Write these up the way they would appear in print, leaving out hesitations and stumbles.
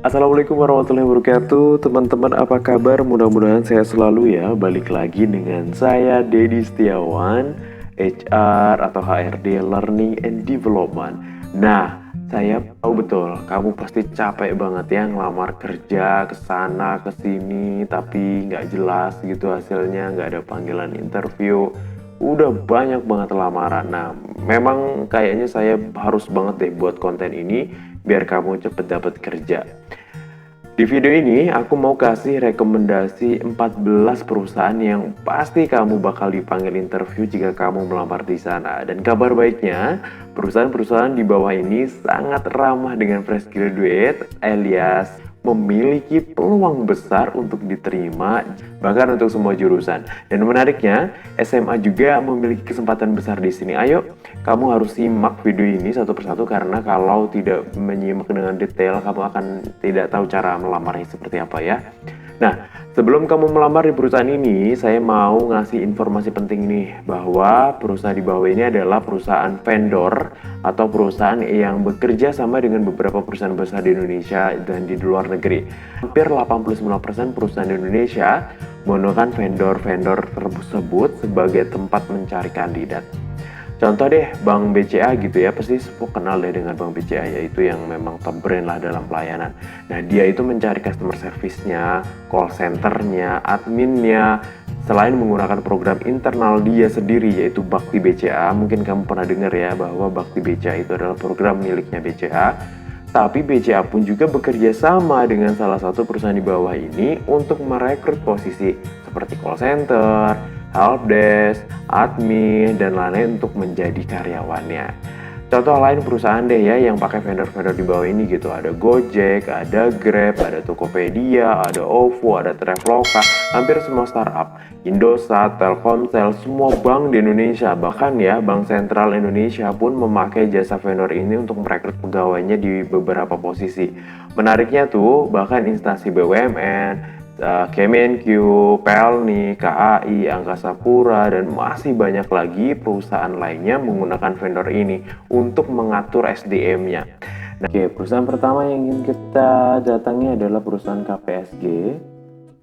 Assalamualaikum warahmatullahi wabarakatuh. Teman-teman apa kabar? Mudah-mudahan sehat selalu ya. Balik lagi dengan saya Dedi Setiawan, HR atau HRD Learning and Development. Nah, saya tahu betul kamu pasti capek banget ya ngelamar kerja ke sana ke sini tapi nggak jelas gitu hasilnya, nggak ada panggilan interview. Udah banyak banget lamaran. Nah, memang kayaknya saya harus banget deh buat konten ini biar kamu cepet dapat kerja. Di video ini aku mau kasih rekomendasi 14 perusahaan yang pasti kamu bakal dipanggil interview jika kamu melamar di sana. Dan kabar baiknya, perusahaan-perusahaan di bawah ini sangat ramah dengan fresh graduate alias memiliki peluang besar untuk diterima bahkan untuk semua jurusan. Dan menariknya, SMA juga memiliki kesempatan besar di sini. Ayo, kamu harus simak video ini satu persatu karena kalau tidak menyimak dengan detail, kamu akan tidak tahu cara melamarnya seperti apa ya. Nah, sebelum kamu melamar di perusahaan ini, saya mau ngasih informasi penting nih bahwa perusahaan di bawah ini adalah perusahaan vendor atau perusahaan yang bekerja sama dengan beberapa perusahaan besar di Indonesia dan di luar negeri. Hampir 89% perusahaan di Indonesia menggunakan vendor-vendor tersebut sebagai tempat mencari kandidat. Contoh deh Bank BCA gitu ya, pasti semua kenal deh dengan Bank BCA, yaitu yang memang top brand lah dalam pelayanan. Nah, dia itu mencari customer service-nya, call center-nya, adminnya, selain menggunakan program internal dia sendiri yaitu Bakti BCA. Mungkin kamu pernah dengar ya bahwa Bakti BCA itu adalah program miliknya BCA. Tapi BCA pun juga bekerja sama dengan salah satu perusahaan di bawah ini untuk merekrut posisi seperti call center, helpdesk, admin, dan lain-lain untuk menjadi karyawannya. Contoh lain perusahaan deh ya yang pakai vendor-vendor di bawah ini gitu. Ada Gojek, ada Grab, ada Tokopedia, ada OVO, ada Traveloka, hampir semua startup. Indosat, Telkomsel, semua bank di Indonesia. Bahkan ya Bank Sentral Indonesia pun memakai jasa vendor ini untuk merekrut pegawainya di beberapa posisi. Menariknya tuh bahkan instansi BUMN, Kemenq, Pelni, KAI, Angkasa Pura, dan masih banyak lagi perusahaan lainnya menggunakan vendor ini untuk mengatur SDM-nya. Nah, oke, perusahaan pertama yang ingin kita datangi adalah perusahaan KPSG.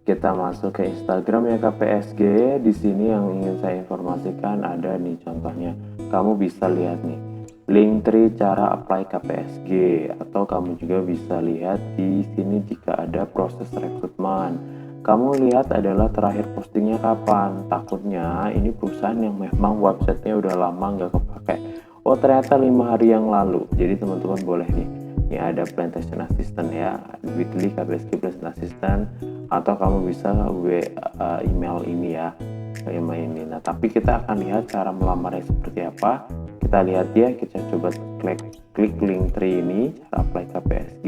Kita masuk ke Instagram ya KPSG. Di sini yang ingin saya informasikan ada nih contohnya. Kamu bisa lihat nih Linktree cara apply KPSG, atau kamu juga bisa lihat di sini jika ada proses rekrutmen. Kamu lihat adalah terakhir postingnya kapan. Takutnya ini perusahaan yang memang websitenya udah lama nggak kepake. Oh ternyata 5 hari yang lalu. Jadi teman-teman boleh nih. Ini ada plantation assistant ya, Bitly KPSG plantation assistant, atau kamu bisa email ini ya, email ini. Nah tapi kita akan lihat cara melamarnya seperti apa. Kita lihat ya, kita coba klik Linktree ini, cara apply KPSG.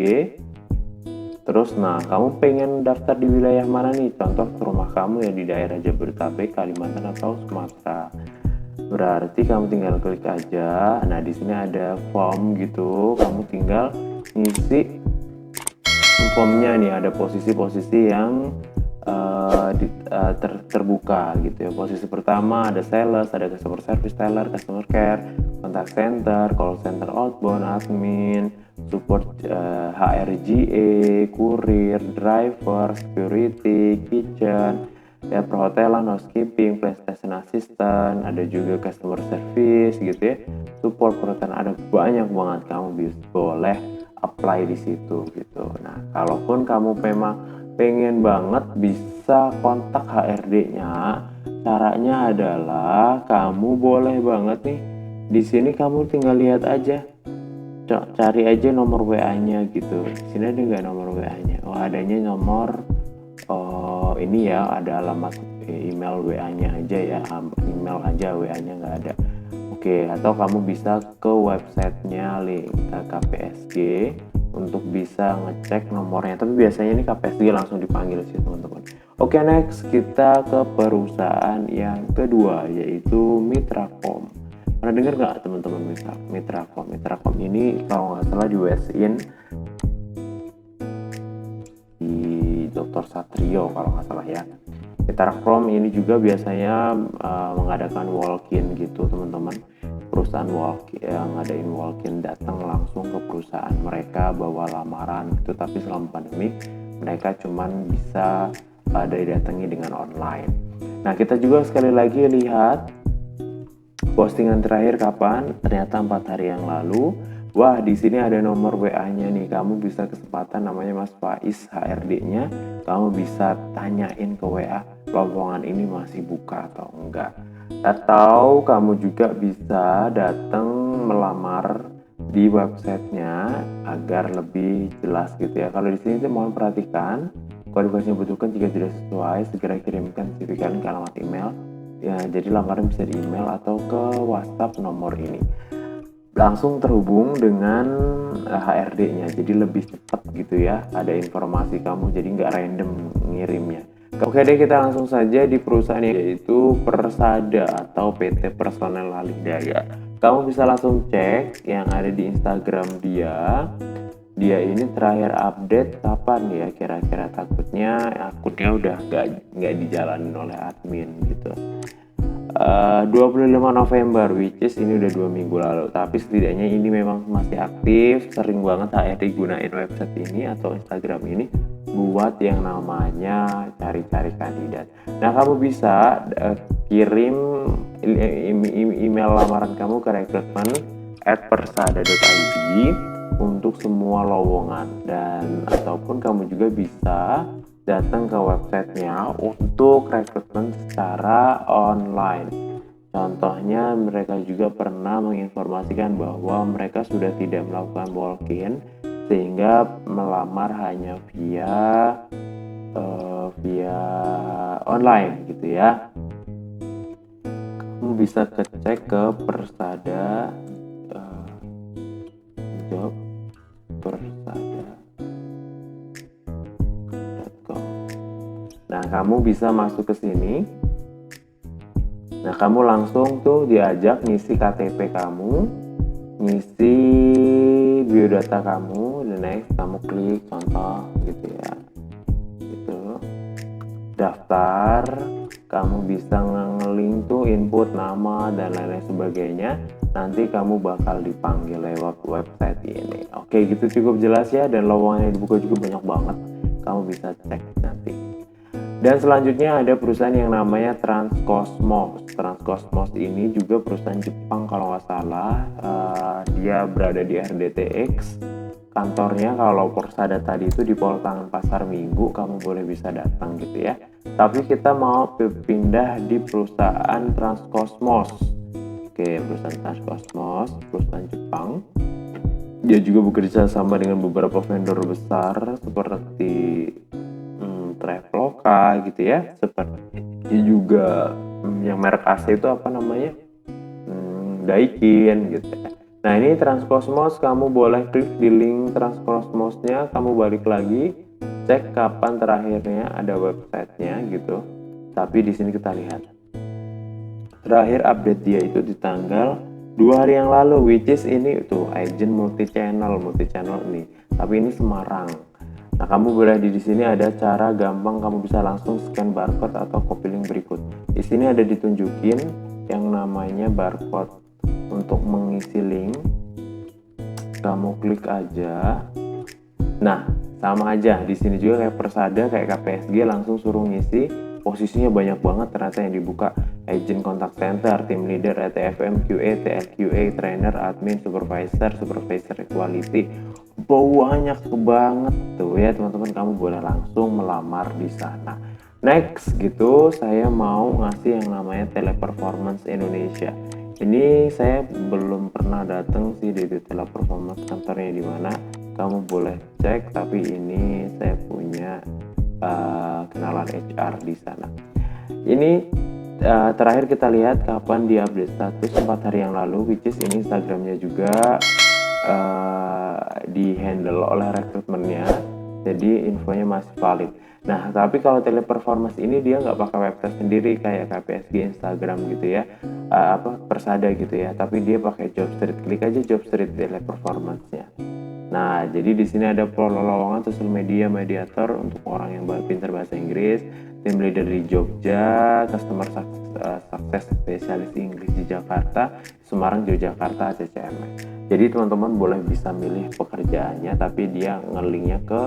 Terus nah, kamu pengen daftar di wilayah mana nih? Contoh rumah kamu ya di daerah Jabodetabek, Kalimantan atau Sumatera. Berarti kamu tinggal klik aja. Nah, di sini ada form gitu. Kamu tinggal ngisi formnya nih, ada posisi-posisi yang terbuka gitu ya. Posisi pertama ada sales, ada customer service, teller, customer care, contact center, call center outbound, admin, support, HRGA, kurir, driver, security, kitchen ya, perhotelan, housekeeping, PlayStation assistant, ada juga customer service gitu ya, support perhotelan, ada banyak banget. Kamu bisa boleh apply di situ gitu. Nah, kalaupun kamu memang pengen banget bisa kontak HRD-nya, caranya adalah kamu boleh banget nih di sini kamu tinggal lihat aja, cari aja nomor WA-nya gitu. Di sini ada nggak nomor WA-nya? Oh adanya nomor, oh ini ya ada alamat email WA-nya aja ya, email aja, WA-nya nggak ada. Oke, atau kamu bisa ke websitenya link KPSG untuk bisa ngecek nomornya, tapi biasanya ini KPSG langsung dipanggil sih teman-teman. Oke, next kita ke perusahaan yang kedua yaitu Mitracom. Pernah dengar nggak teman-teman Mitracom? Mitracom ini kalau nggak salah di US-in di Dr. Satrio kalau nggak salah ya. Mitracom ini juga biasanya mengadakan walk-in gitu teman-teman. perusahaan yang ngadain walk-in datang langsung ke perusahaan mereka bawa lamaran gitu. Tapi selama pandemi mereka cuman bisa didatangi dengan online. Nah, kita juga sekali lagi lihat postingan terakhir kapan? Ternyata 4 hari yang lalu. Wah, di sini ada nomor WA-nya nih. Kamu bisa kesempatan, namanya Mas Faiz HRD-nya. Kamu bisa tanyain ke WA, lowongan ini masih buka atau enggak. Atau kamu juga bisa datang melamar di websitenya agar lebih jelas gitu ya. Kalau di sini saya mohon perhatikan, kualifikasi yang dibutuhkan jika tidak sesuai, segera kirimkan CV kalian ke alamat email. Ya, jadi lamaran bisa di email atau ke WhatsApp nomor ini. Langsung terhubung dengan HRD-nya, jadi lebih cepat gitu ya. Ada informasi kamu, jadi nggak random ngirimnya. Oke deh, kita langsung saja di perusahaan yaitu Persada atau PT Personel Alidaya. Kamu bisa langsung cek yang ada di Instagram dia. Dia ini terakhir update kapan ya? Kira-kira takutnya akunnya udah nggak dijalanin oleh admin gitu. 25 November, which is ini udah 2 minggu lalu, tapi setidaknya ini memang masih aktif. Sering banget HRD gunain website ini atau Instagram ini buat yang namanya cari-cari kandidat. Nah, kamu bisa kirim email lamaran kamu ke recruitment@persada.id untuk semua lowongan, dan ataupun kamu juga bisa datang ke websitenya untuk rekrutmen secara online. Contohnya, mereka juga pernah menginformasikan bahwa mereka sudah tidak melakukan walk-in sehingga melamar hanya via online gitu ya. Kamu bisa cek ke Persada job persada.com. Nah, kamu bisa masuk ke sini. Nah, kamu langsung tuh diajak ngisi KTP kamu, ngisi biodata kamu, dan next kamu klik contoh gitu ya. Gitu. Daftar, kamu bisa nge-link tuh input nama dan lain-lain sebagainya. Nanti kamu bakal dipanggil lewat website ini. Oke, gitu cukup jelas ya, dan lowongan yang dibuka juga banyak banget. Kamu bisa cek nanti. Dan selanjutnya ada perusahaan yang namanya Transcosmos. Transcosmos ini juga perusahaan Jepang kalau nggak salah. Dia berada di RDTX. Kantornya kalau Persada tadi itu di Poltangan Pasar Minggu, kamu boleh bisa datang gitu ya. Tapi kita mau pindah di perusahaan Transcosmos. Oke, perusahaan Transcosmos, perusahaan Jepang. Dia juga bekerja sama dengan beberapa vendor besar seperti Traveloka gitu ya, seperti juga yang merek AC itu apa namanya, Daikin gitu ya. Nah, ini Transcosmos, kamu boleh klik di link Transcosmosnya, kamu balik lagi cek kapan terakhirnya ada websitenya gitu. Tapi di sini kita lihat terakhir update dia itu di tanggal 2 hari yang lalu, which is ini tuh agent multi channel ini, tapi ini Semarang. Nah, kamu boleh di sini ada cara gampang, kamu bisa langsung scan barcode atau copy link berikut. Di sini ada ditunjukin yang namanya barcode untuk mengisi link. Kamu klik aja. Nah, sama aja. Di sini juga kayak Persada, kayak KPSG, langsung suruh ngisi. Posisinya banyak banget ternyata yang dibuka. Agent contact center, team leader, ATFM, QA, TLQA, trainer, admin, supervisor quality. Banyak banget tuh ya teman-teman, kamu boleh langsung melamar di sana. Next gitu, saya mau ngasih yang namanya Teleperformance Indonesia. Ini saya belum pernah datang sih di Teleperformance, kantornya di mana. Kamu boleh cek, tapi ini saya punya kenalan HR di sana. Ini terakhir kita lihat kapan dia update status 4 hari yang lalu, which is ini Instagramnya juga di handle oleh rekrutmennya, jadi infonya masih valid. Nah, tapi kalau Teleperformance ini dia nggak pakai website sendiri kayak KPSG, Instagram gitu ya, Persada gitu ya, tapi dia pakai Jobstreet. Klik aja Jobstreet Teleperformance-nya. Nah, jadi di sini ada lowongan sosial media mediator untuk orang yang pintar bahasa Inggris, tim leader di Jogja, customer success sukses spesialis Inggris di Jakarta, Semarang, Yogyakarta, CCMS. Jadi teman-teman boleh bisa milih pekerjaannya, tapi dia ngelinknya ke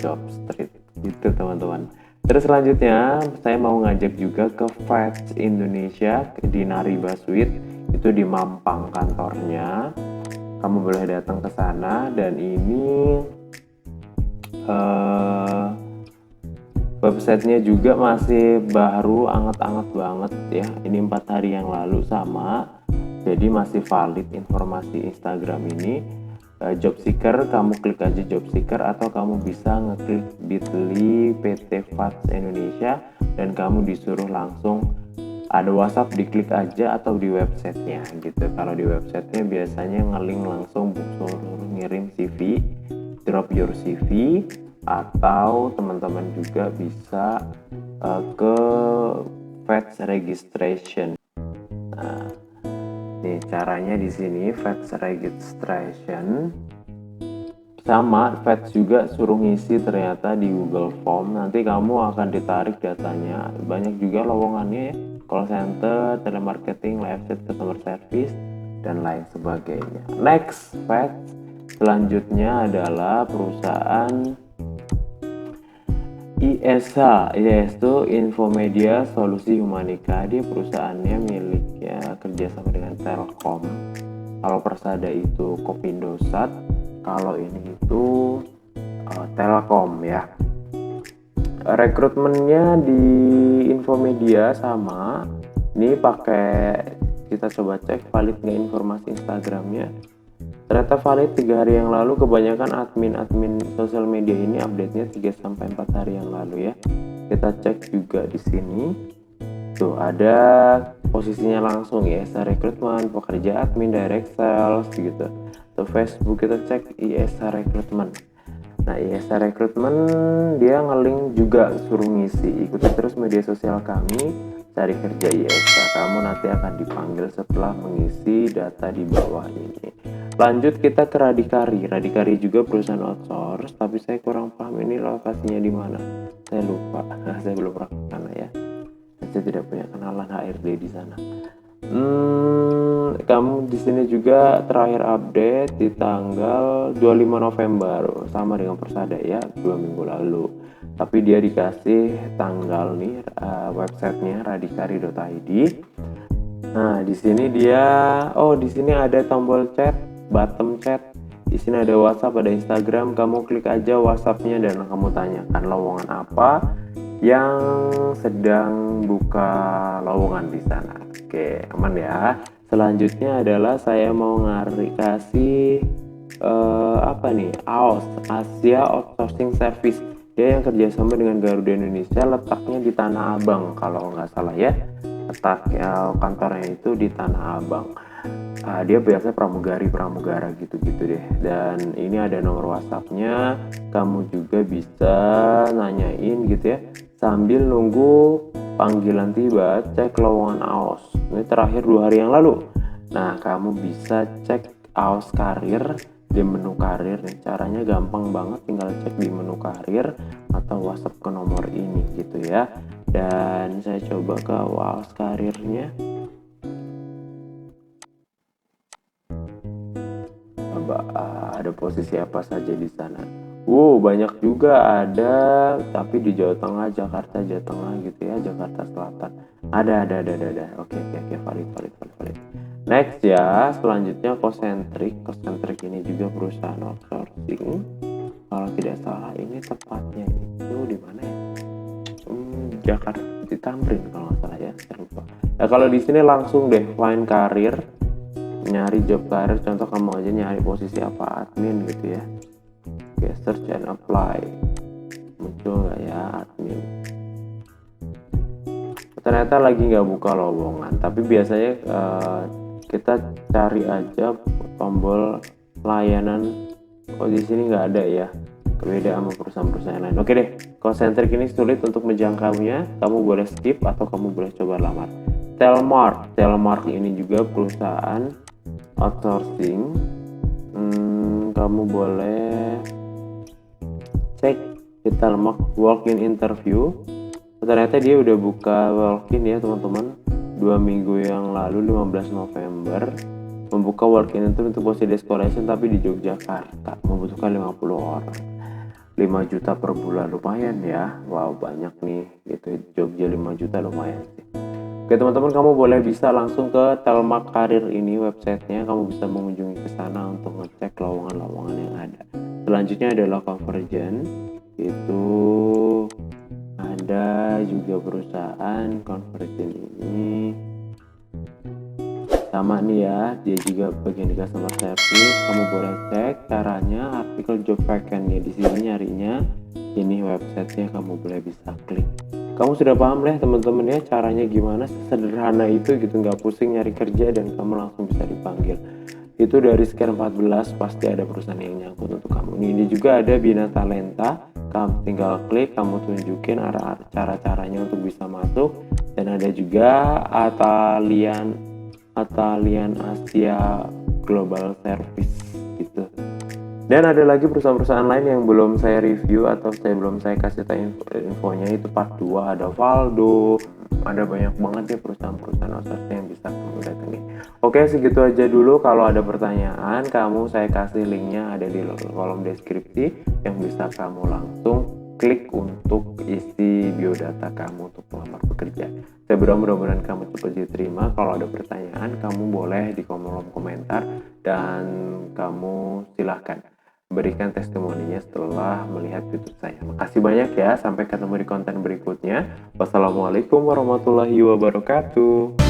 job street gitu teman-teman. Terus selanjutnya saya mau ngajak juga ke Fetch Indonesia di Nariba Suite, itu di Mampang kantornya. Kamu boleh datang ke sana, dan ini websitenya juga masih baru, anget-anget banget ya. Ini 4 hari yang lalu sama, jadi masih valid informasi Instagram ini. Job seeker, kamu klik aja job seeker, atau kamu bisa ngeklik bit.ly PT Fetch Indonesia dan kamu disuruh langsung ada WhatsApp, diklik aja, atau di websitenya gitu. Kalau di websitenya biasanya ngelink langsung suruh ngirim CV, drop your CV, atau teman-teman juga bisa ke Fetch registration. Nah, nih caranya di sini Fetch registration sama. Fetch juga suruh ngisi ternyata di Google Form. Nanti kamu akan ditarik datanya. Banyak juga lowongannya ya, call center, telemarketing, live chat, customer service, dan lain sebagainya. Next, Fetch selanjutnya adalah perusahaan ISH, yaitu Infomedia Solusi Humanika. Dia perusahaannya milik ya, kerjasama dengan Telkom. Kalau Persada itu Kopindosat, kalau ini itu Telkom ya. Rekrutmennya di Infomedia sama. Ini pakai, kita coba cek valid nggak informasi Instagramnya. Ternyata valid 3 hari yang lalu. Kebanyakan admin sosial media ini update-nya 3-4 hari yang lalu ya. Kita cek juga di sini. Tuh ada posisinya langsung ya, rekrutmen, pekerja admin, direct sales gitu. Tuh Facebook kita cek ISH rekrutmen. Nah, ISH rekrutmen dia ngelink juga suruh ngisi. Ikuti terus media sosial kami, cari kerja ISH. Kamu nanti akan dipanggil setelah mengisi data di bawah ini. Lanjut kita ke Radikari. Radikari juga perusahaan outsource, tapi saya kurang paham ini lokasinya di mana. Saya lupa. Saya belum pernah ke sana ya. Saya tidak punya kenalan HRD di sana. Kamu di sini juga terakhir update di tanggal 25 November, sama dengan Persada ya, 2 minggu lalu. Tapi dia dikasih tanggal nih, websitenya radikari.id. Nah, di sini dia, di sini ada tombol chat, bottom chat. Di sini ada WhatsApp, ada Instagram. Kamu klik aja WhatsAppnya dan kamu tanyakan lowongan apa yang sedang buka lowongan di sana. Oke, aman ya. Selanjutnya adalah saya mau kasih AOS, Asia Outsourcing Service. Dia yang kerjasama dengan Garuda Indonesia, letaknya di Tanah Abang kalau nggak salah ya. Letak kantornya itu di Tanah Abang. Dia biasanya pramugara gitu-gitu deh. Dan ini ada nomor WhatsAppnya. Kamu juga bisa nanyain gitu ya, sambil nunggu panggilan tiba. Cek lowongan AOS. Ini terakhir 2 hari yang lalu. Nah, kamu bisa cek AOS karir di menu karir nih. Caranya gampang banget, tinggal cek di menu karir atau WhatsApp ke nomor ini gitu ya. Dan saya coba ke AOS karirnya. Ada posisi apa saja di sana. Banyak juga ada, tapi di Jawa Tengah, Jakarta, Jawa Tengah gitu ya, Jakarta Selatan. Ada. Oke, valid. Next ya, selanjutnya Concentric ini juga perusahaan outsourcing. Kalau tidak salah ini tepatnya itu di mana ya? Jakarta, di Tamrin kalau nggak salah ya, saya lupa. Nah, kalau di sini langsung deh find karir, nyari job karir. Contoh kamu aja nyari posisi apa, admin gitu ya. Oke, search and apply. Muncul nggak ya admin? Ternyata lagi nggak buka lowongan, tapi biasanya kita cari aja tombol layanan. Di sini nggak ada ya, beda sama perusahaan-perusahaan lain. Oke deh, Concentric ini sulit untuk menjangkaunya. Kamu boleh skip atau kamu boleh coba lamar. Telmark ini juga perusahaan outsourcing. Kamu boleh cek di Telmark walk-in interview. ternyata dia udah buka walk-in ya teman-teman. 2 minggu yang lalu 15 November membuka walk-in itu untuk posisi decoration tapi di Yogyakarta, membutuhkan 50 orang. 5 juta per bulan, lumayan ya. Wow, banyak nih gitu. Jogja 5 juta lumayan sih. Oke teman-teman, kamu boleh bisa langsung ke Telmak Karir ini websitenya. Kamu bisa mengunjungi ke sana untuk ngecek lowongan-lowongan yang ada. Selanjutnya adalah Convergent. Itu ada juga perusahaan Convergent ini. Sama nih ya, dia juga bagian di customer service. Kamu boleh cek caranya artikel job vacant-nya di sini nyarinya. Ini websitenya, kamu boleh bisa klik. Kamu sudah paham lah teman-teman ya caranya gimana, sederhana itu gitu, nggak pusing nyari kerja dan kamu langsung bisa dipanggil. Itu dari sekian 14 pasti ada perusahaan yang nyangkut untuk kamu. Ini juga ada Bina Talenta, kamu tinggal klik, kamu tunjukin arah cara-caranya untuk bisa masuk. Dan ada juga Atalian Asia Global Service gitu. Dan ada lagi perusahaan-perusahaan lain yang belum saya review atau belum saya kasih tahu infonya, itu part 2. Ada Valdo, ada banyak banget ya perusahaan-perusahaan outsourcing yang bisa kamu datangi. Oke, segitu aja dulu. Kalau ada pertanyaan, saya kasih linknya ada di kolom deskripsi yang bisa kamu langsung klik untuk isi biodata kamu untuk melamar pekerja. Saya mudah-mudahan kamu cepat diterima. Kalau ada pertanyaan, kamu boleh di kolom komentar dan kamu silahkan berikan testimoninya setelah melihat YouTube saya. Makasih banyak ya, sampai ketemu di konten berikutnya. Wassalamualaikum warahmatullahi wabarakatuh.